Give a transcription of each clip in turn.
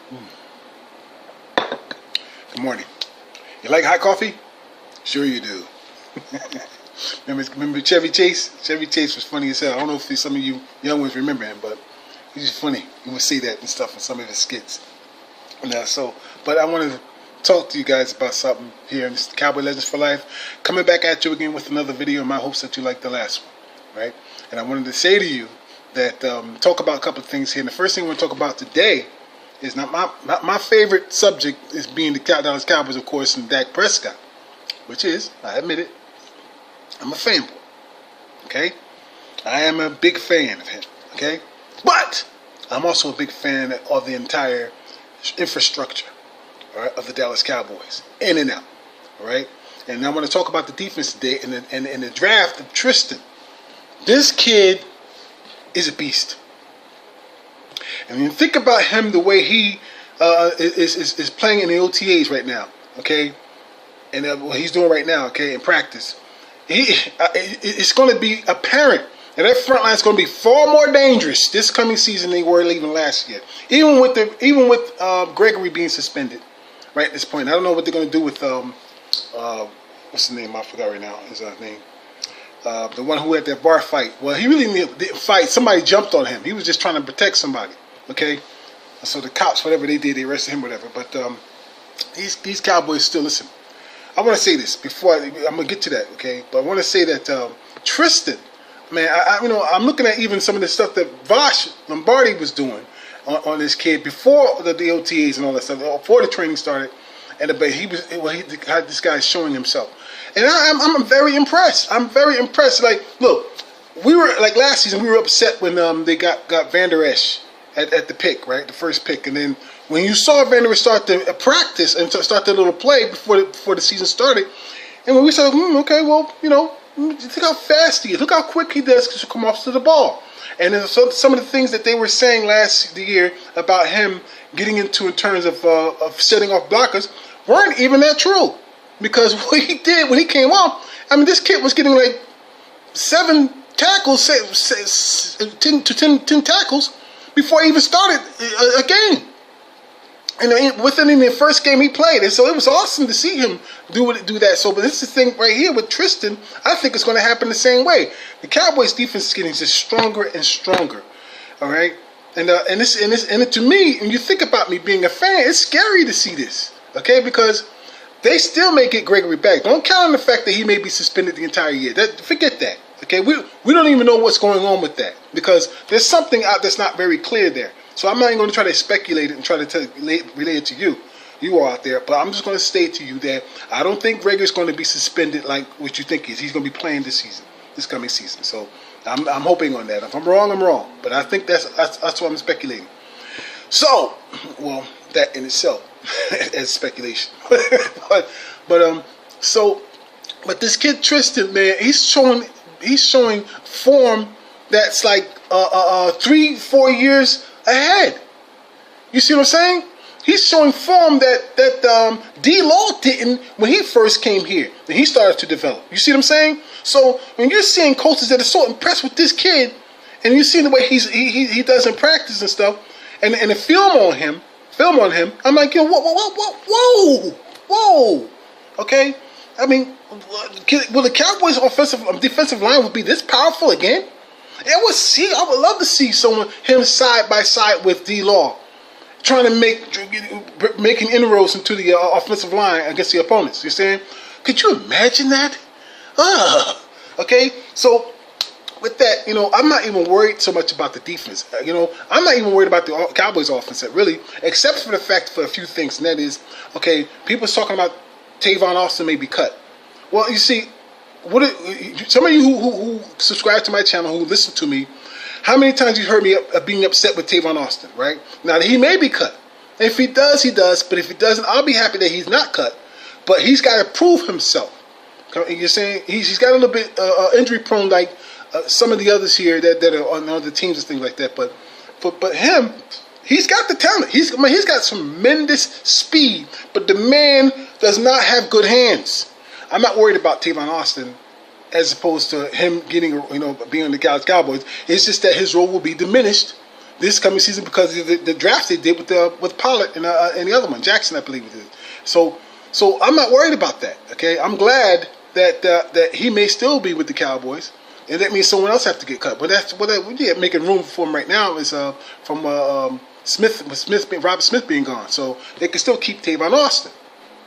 Good morning. You like hot coffee? Sure you do. remember Chevy Chase? Chevy Chase was funny as hell. I don't know if some of you young ones remember him, but he's just funny. He would say that and stuff in some of his skits. But I wanted to talk to you guys about something here in this Cowboy Legends for Life. Coming back at you again with another video in my hopes that you like the last one, right? And I wanted to say to you that talk about a couple of things here. And the first thing I want to talk about today is not my favorite subject is being the Dallas Cowboys, of course, and Dak Prescott, which is, I admit it, I'm a fanboy. Okay, I am a big fan of him. Okay, but I'm also a big fan of the entire infrastructure, all right, of the Dallas Cowboys, in and out. All right, and I want to talk about the defense today and the draft of Tristan. This kid is a beast. And when you think about him, the way he is playing in the OTAs right now, okay, and what he's doing right now, okay, in practice, it's going to be apparent that that front line is going to be far more dangerous this coming season than they were even last year. Even with Gregory being suspended, right at this point. I don't know what they're going to do with what's the name? I forgot right now. His name. The one who had that bar fight. Well, he really didn't fight. Somebody jumped on him. He was just trying to protect somebody. Okay, so the cops, whatever they did, they arrested him, whatever. But these Cowboys still listen. I want to say this before I'm gonna get to that. Okay, but I want to say that Tristan, man, I'm looking at even some of the stuff that Vosh Lombardi was doing on this kid before the OTAs and all that stuff, before the training started, and this guy showing himself. And I'm very impressed. I'm very impressed. Like, look, we were like last season. We were upset when they got Van Der Esch at the pick, right, the first pick. And then when you saw Van Der Esch start to practice and start the little play before the season started, and when we said, okay, well, look how fast he is. Look how quick he does to come off to the ball. And then some of the things that they were saying last year about him getting into in terms of setting off blockers weren't even that true. Because what he did when he came off, this kid was getting like 7 tackles, 10 tackles before he even started a game. And within the first game he played, and so it was awesome to see him do that. So, but this is the thing right here with Tristan. I think it's going to happen the same way. The Cowboys' defense is getting just stronger and stronger. All right, and to me, when you think about me being a fan, it's scary to see this. Okay, because they still may get Gregory back. Don't count on the fact that he may be suspended the entire year. Forget that. Okay, we don't even know what's going on with that because there's something out that's not very clear there. So I'm not even going to try to speculate it and try to relay it to you all out there. But I'm just going to state to you that I don't think Gregory's going to be suspended like what you think he is. He's going to be playing this coming season. So I'm hoping on that. If I'm wrong, I'm wrong. But I think that's what I'm speculating. So, well, that in itself as speculation. but this kid Tristan, man, he's showing form that's like 3-4 years ahead. You see what I'm saying? He's showing form that D-Law didn't when he first came here and he started to develop. You see what I'm saying? So when you're seeing coaches that are so impressed with this kid, and you see the way he does in practice and stuff, and the film on him, I'm like, whoa, okay. Will the Cowboys' defensive line will be this powerful again? I would love to see him side by side with D-Law, trying to making inroads into the offensive line against the opponents. You saying? Could you imagine that? Okay. So with that, I'm not even worried so much about the defense. I'm not even worried about the Cowboys' offense, really, except for the fact for a few things, and that is, okay, people's talking about Tavon Austin may be cut. Well, you see, some of you who subscribe to my channel, who listen to me, how many times you heard me being upset with Tavon Austin, right? Now, he may be cut. If he does, he does. But if he doesn't, I'll be happy that he's not cut. But he's got to prove himself. You're saying he's got a little bit injury prone, like some of the others here that are on other teams and things like that. But him, he's got the talent. He's got tremendous speed. But the man does not have good hands. I'm not worried about Tavon Austin as opposed to him getting, being on the Dallas Cowboys. It's just that his role will be diminished this coming season because of the draft they did with Pollard and the other one, Jackson, I believe it is. So I'm not worried about that. Okay, I'm glad that he may still be with the Cowboys, and that means someone else have to get cut. But that's what making room for him right now is from Robert Smith being gone, so they can still keep Tavon Austin.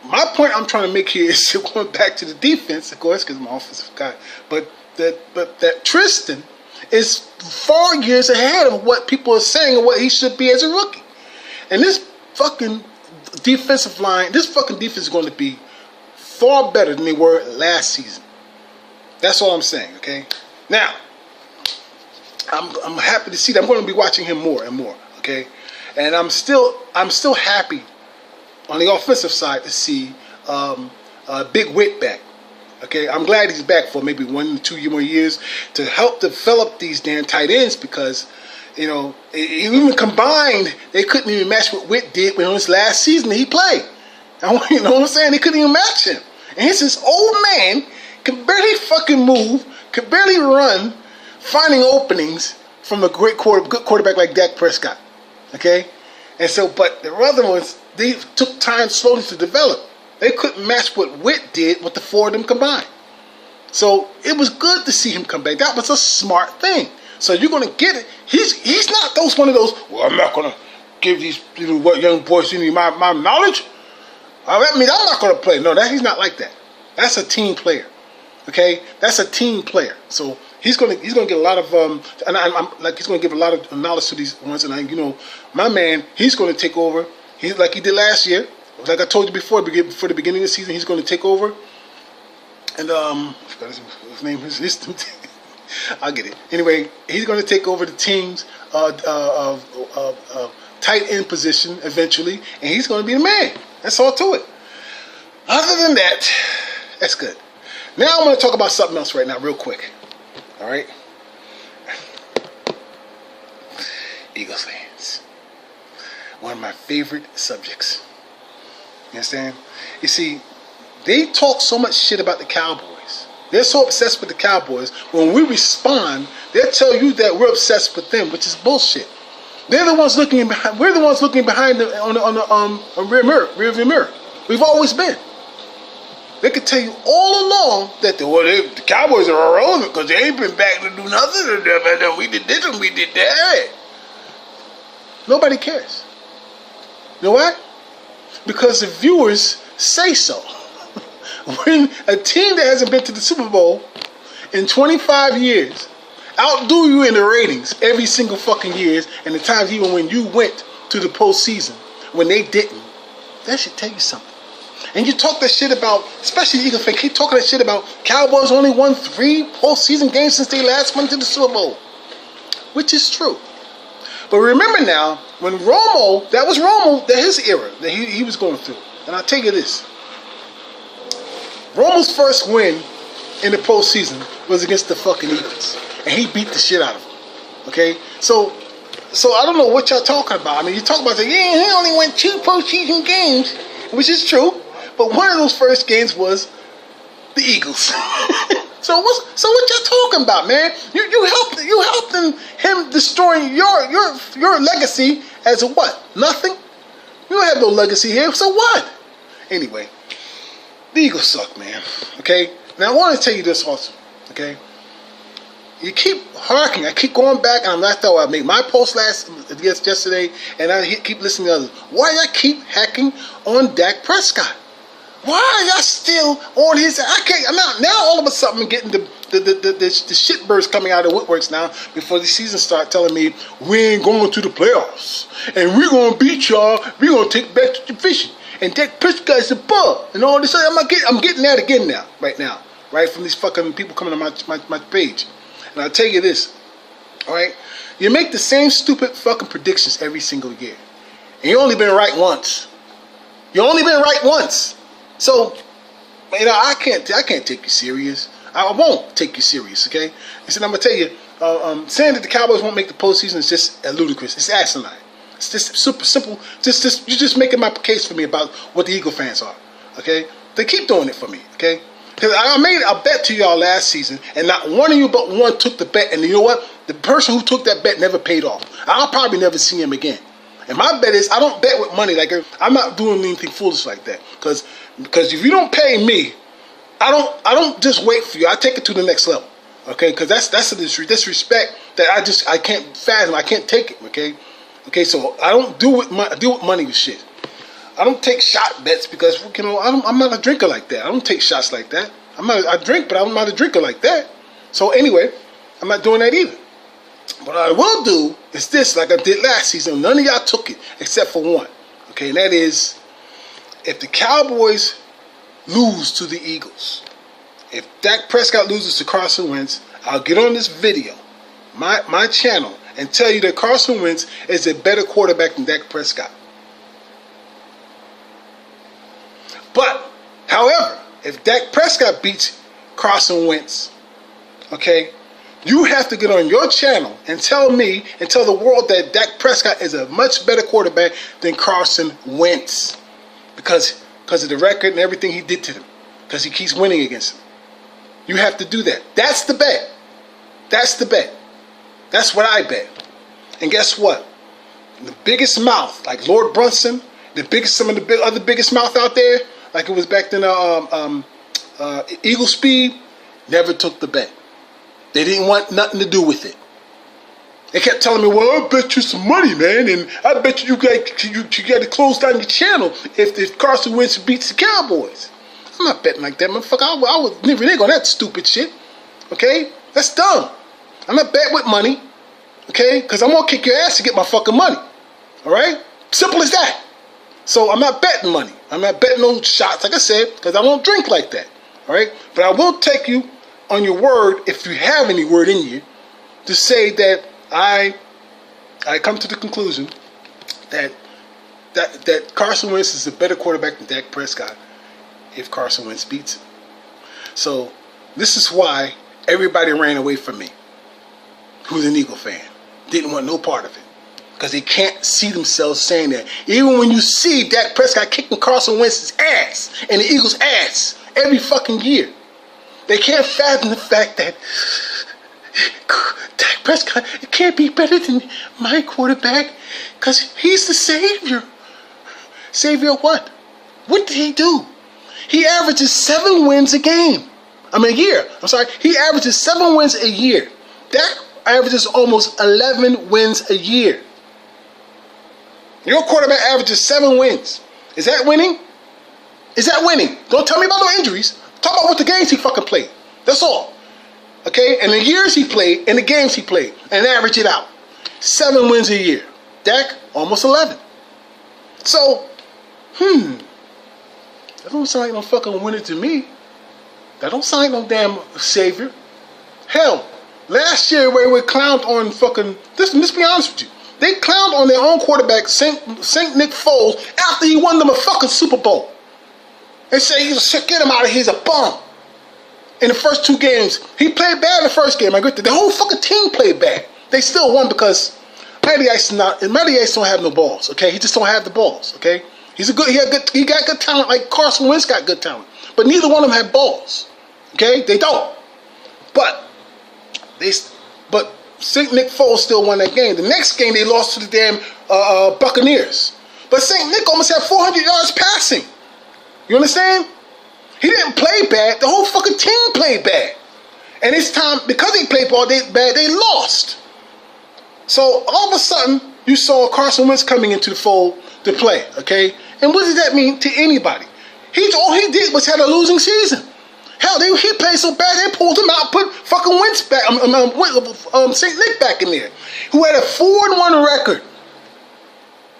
My point I'm trying to make here is going back to the defense, of course, because I'm an offensive guy, but that Tristan is far years ahead of what people are saying and what he should be as a rookie. And this fucking defensive line, this fucking defense is going to be far better than they were last season. That's all I'm saying, okay? Now, I'm happy to see that. I'm going to be watching him more and more, okay? And I'm still happy on the offensive side to see Big Whit back. Okay, I'm glad he's back for maybe 1 to 2 more years to help develop these damn tight ends because, you know, even combined, they couldn't even match what Whit did when on his last season he played. You know what I'm saying? They couldn't even match him. And he's this old man, can barely fucking move, can barely run, finding openings from a good quarterback like Dak Prescott. Okay? And so, but the other ones, they took time slowly to develop. They couldn't match what Whit did with the four of them combined. So it was good to see him come back. That was a smart thing. So you're going to get it. He's not one of those, well, I'm not going to give these young boys my knowledge. That means I'm not going to play. No, he's not like that. That's a team player. Okay? That's a team player. So he's going to get a lot of he's going to give a lot of knowledge to these ones. And my man, he's going to take over. He's like he did last year. Like I told you before the beginning of the season, he's going to take over. And I forgot his name. I'll get it. Anyway, he's going to take over the team's tight end position eventually, and he's going to be the man. That's all to it. Other than that, that's good. Now I'm going to talk about something else right now, real quick. All right, Eagles fans, one of my favorite subjects. You understand? You see, they talk so much shit about the Cowboys. They're so obsessed with the Cowboys. When we respond, they'll tell you that we're obsessed with them, which is bullshit. They're the ones looking behind. We're the ones looking behind them on the rear view mirror. We've always been. They could tell you all along that the Cowboys are irrelevant because they ain't been back to do nothing. We did this and we did that. Nobody cares. You know why? Because the viewers say so. When a team that hasn't been to the Super Bowl in 25 years outdo you in the ratings every single fucking years, and the times even when you went to the postseason when they didn't, that should tell you something. And you talk that shit about, especially Eagle fans, keep talking that shit about Cowboys only won 3 postseason games since they last went to the Super Bowl, which is true. But remember now, when Romo, that his era that he was going through. And I'll tell you this. Romo's first win in the postseason was against the fucking Eagles. And he beat the shit out of them. Okay? So I don't know what y'all talking about. I mean, you talk about, he only won 2 postseason games, which is true. But one of those first games was the Eagles. So what y'all talking about, man? You helped him destroying your legacy as a what? Nothing? You don't have no legacy here, so what? Anyway, the Eagles suck, man. Okay? Now I want to tell you this also. Okay? You keep harking. I keep going back, and I thought I made my post yesterday, and I keep listening to others. Why y'all keep hacking on Dak Prescott? Why are y'all still on his? Now all of a sudden I'm getting the shit bursts coming out of the woodworks now before the season start telling me we ain't going to the playoffs and we're gonna beat y'all. We're gonna take back to the division and Dak Prescott's a bug and all this. I'm getting that again now, right from these fucking people coming on my page. And I'll tell you this, all right? You make the same stupid fucking predictions every single year, and you only been right once. So, I can't take you serious. I won't take you serious, okay? I said, I'm going to tell you, saying that the Cowboys won't make the postseason is just ludicrous. It's asinine. It's just super simple. You're just making my case for me about what the Eagle fans are, okay? They keep doing it for me, okay? Because I made a bet to y'all last season, and not one of you but one took the bet. And you know what? The person who took that bet never paid off. I'll probably never see him again. And my bet is I don't bet with money. Like, I'm not doing anything foolish like that. Because if you don't pay me, I don't just wait for you. I take it to the next level. Okay? Because that's a disrespect that I can't fathom. I can't take it. Okay? Okay, so I don't deal with money with shit. I don't take shot bets because, you know, I'm not a drinker like that. I don't take shots like that. I drink, but I'm not a drinker like that. So anyway, I'm not doing that either. What I will do is this, like I did last season. None of y'all took it except for one. Okay, and that is if the Cowboys lose to the Eagles, if Dak Prescott loses to Carson Wentz, I'll get on this video, my channel, and tell you that Carson Wentz is a better quarterback than Dak Prescott. But, however, if Dak Prescott beats Carson Wentz, okay, you have to get on your channel and tell me and tell the world that Dak Prescott is a much better quarterback than Carson Wentz because of the record and everything he did to them, because he keeps winning against them. You have to do that. That's the bet. That's the bet. That's what I bet. And guess what? The biggest mouth, like Lord Brunson, some of the other biggest mouth out there, like it was back then, Eagle Speed, never took the bet. They didn't want nothing to do with it. They kept telling me, well, I bet you some money, man, and I bet you got to close down your channel if Carson Wentz beats the Cowboys. I'm not betting like that, motherfucker. I would never nigga on that stupid shit. Okay? That's dumb. I'm not betting with money. Okay? Because I'm going to kick your ass to get my fucking money. Alright? Simple as that. So I'm not betting money. I'm not betting on shots, like I said, because I don't drink like that. Alright? But I will take you on your word, if you have any word in you, to say that I come to the conclusion that Carson Wentz is a better quarterback than Dak Prescott if Carson Wentz beats him. So this is why everybody ran away from me who's an Eagle fan. Didn't want no part of it. Because they can't see themselves saying that. Even when you see Dak Prescott kicking Carson Wentz's ass and the Eagles' ass every fucking year, they can't fathom the fact that Dak Prescott can't be better than my quarterback because he's the savior. Savior of what? What did he do? He averages 7 wins a game. A year. I'm sorry. He averages 7 wins a year. Dak averages almost 11 wins a year. Your quarterback averages 7 wins. Is that winning? Is that winning? Don't tell me about no injuries. Talk about what the games he fucking played. That's all. Okay? And the years he played and the games he played. And average it out. 7 wins a year. Dak, almost 11. So, that don't sound like no fucking winner to me. That don't sound like no damn savior. Hell, last year we clowned on fucking, let's be honest with you. They clowned on their own quarterback, Saint Nick Foles, after he won them a fucking Super Bowl. They say, get him out of here, he's a bum. In the first 2 games, he played bad in the first game. I agree. The whole fucking team played bad. They still won because Matty Ice don't have no balls. Okay, he just don't have the balls. Okay, he got good talent like Carson Wentz got good talent, but neither one of them had balls. Okay, they don't. But St. Nick Foles still won that game. The next game they lost to the damn Buccaneers. But St. Nick almost had 400 yards passing. You understand? He didn't play bad. The whole fucking team played bad. And this time, because they played bad, they lost. So all of a sudden, you saw Carson Wentz coming into the fold to play. Okay? And what does that mean to anybody? All he did was had a losing season. Hell, he played so bad they pulled him out, put fucking Wentz back, St. Nick back in there, who had a 4-1 record.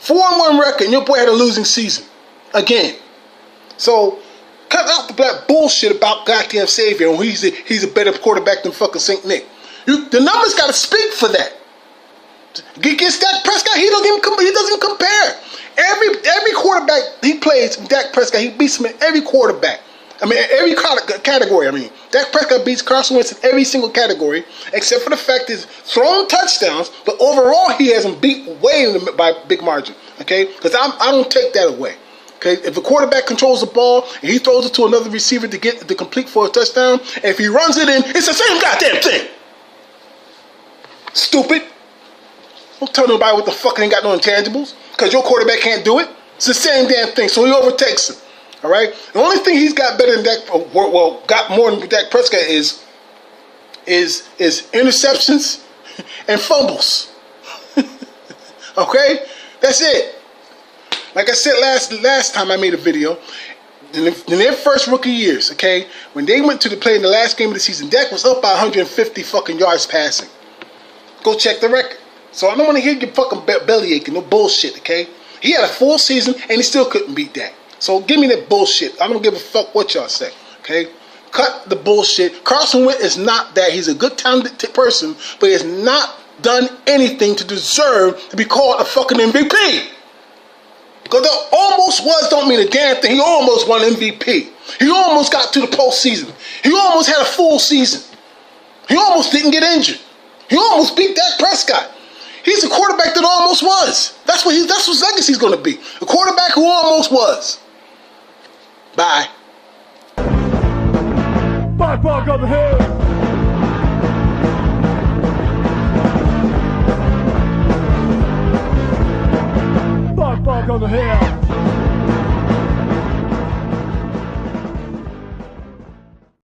4-1 record, and your boy had a losing season again. So cut out the black bullshit about goddamn savior and he's a better quarterback than fucking St. Nick. The numbers got to speak for that. Against Dak Prescott, he doesn't compare. Every quarterback he plays, Dak Prescott, he beats him in every quarterback. Every category. Dak Prescott beats Carson Wentz in every single category, except for the fact he's thrown touchdowns, but overall he has him beat way by a big margin. Okay? Because I don't take that away. Okay, if the quarterback controls the ball and he throws it to another receiver to get the complete for a touchdown, and if he runs it in, it's the same goddamn thing. Stupid. Don't tell nobody what the fuck ain't got no intangibles, because your quarterback can't do it. It's the same damn thing, so he overtakes him. All right? The only thing he's got better than Dak, well, got more than Dak Prescott is interceptions and fumbles. Okay? That's it. Like I said last time I made a video, in their first rookie years, okay, when they went to the play in the last game of the season, Dak was up by 150 fucking yards passing. Go check the record. So I don't want to hear you fucking belly aching, no bullshit, okay? He had a full season and he still couldn't beat Dak. So give me that bullshit. I don't give a fuck what y'all say, okay? Cut the bullshit. Carson Wentz is not that. He's a good, talented person, but he has not done anything to deserve to be called a fucking MVP. Because that almost was don't mean a damn thing. He almost won MVP. He almost got to the postseason. He almost had a full season. He almost didn't get injured. He almost beat Dak Prescott. He's a quarterback that almost was. That's what his legacy's going to be. A quarterback who almost was. Bye. Bark on the hill. Bark on the hill.